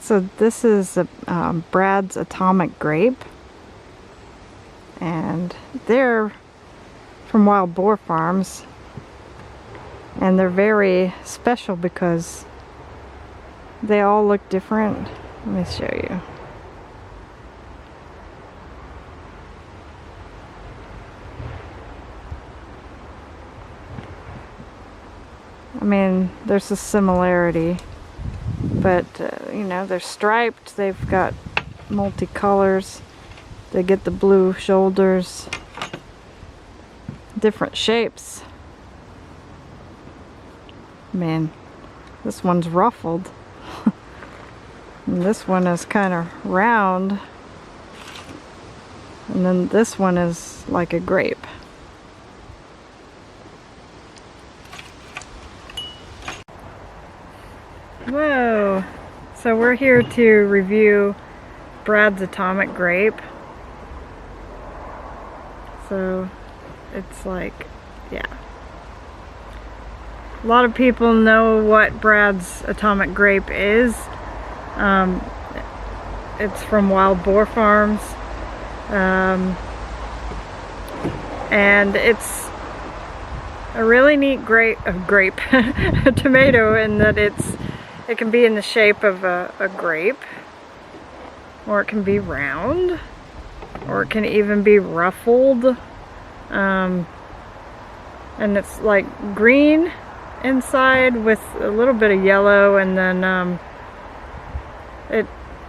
So this is Brad's Atomic Grape, and they're from Wild Boar Farms, and they're very special because they all look different. Let me show you. I mean, there's a similarity, but you know, they're striped, they've got multicolors, they get the blue shoulders, different shapes. Man, this one's ruffled. And this one is kind of round, and then this one is like a grape. Whoa! So we're here to review Brad's Atomic Grape. So it's like, yeah. A lot of people know what Brad's Atomic Grape is. It's from Wild Boar Farms. And it's a really neat a tomato, in that it can be in the shape of a grape, or it can be round, or it can even be ruffled. And it's like green inside with a little bit of yellow, and then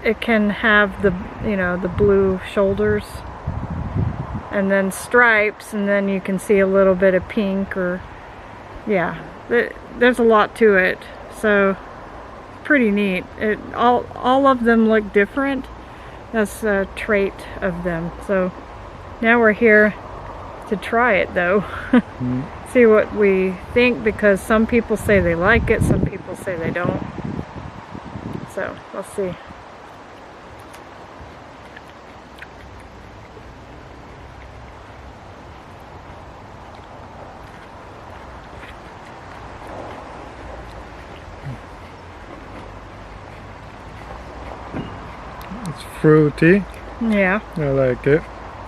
it can have the, you know, the blue shoulders, and then stripes, and then you can see a little bit of pink, or yeah, there's a lot to it. So pretty neat. All of them look different. That's a trait of them. So now we're here to try it though. See what we think, because some people say they like it, some people say they don't. So let's see. It's fruity. Yeah. I like it.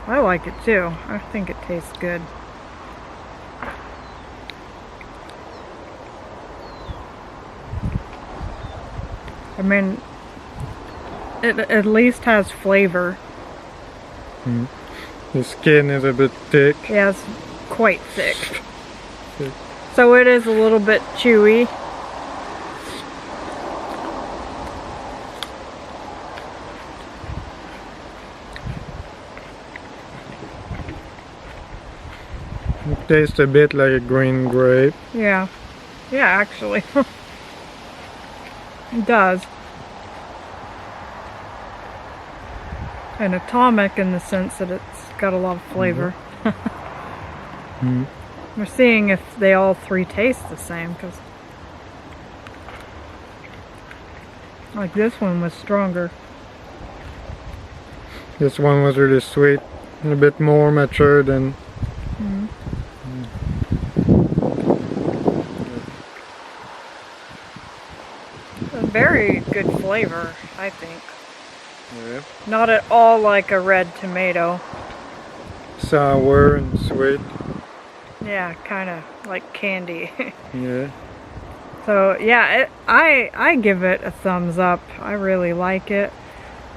I like it too. I think it tastes good. I mean, it at least has flavor. The skin is a bit thick. Yeah, it's quite thick. So it is a little bit chewy. It tastes a bit like a green grape. Yeah. Yeah, actually. It does. And atomic in the sense that it's got a lot of flavor. We're seeing if they all three taste the same, because like this one was stronger. This one was really sweet, a bit more mature than. Very good flavor, I think. Yeah. Not at all like a red tomato. Sour and sweet. Yeah, kind of like candy. Yeah. So yeah, I give it a thumbs up. I really like it.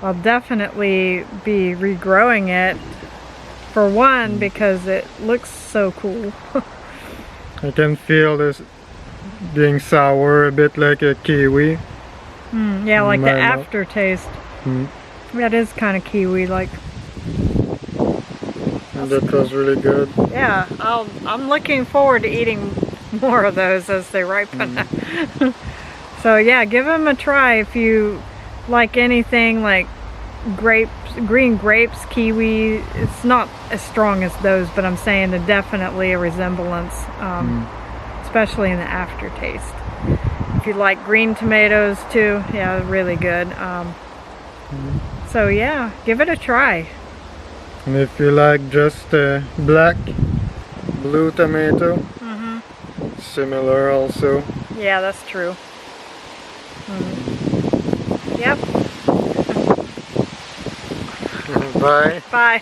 I'll definitely be regrowing it, for one, because it looks so cool. I can feel this being sour, a bit like a kiwi. Yeah, like the aftertaste. That is kind of kiwi like. And that was really good. Yeah, I'm looking forward to eating more of those as they ripen. So yeah, give them a try if you like anything like grapes, green grapes, kiwi. It's not as strong as those, but I'm saying there's definitely a resemblance, especially in the aftertaste. If you like green tomatoes too, yeah, really good. So yeah, give it a try. And if you like just black, blue tomato, similar also. Yeah, that's true. Yep. Bye. Bye.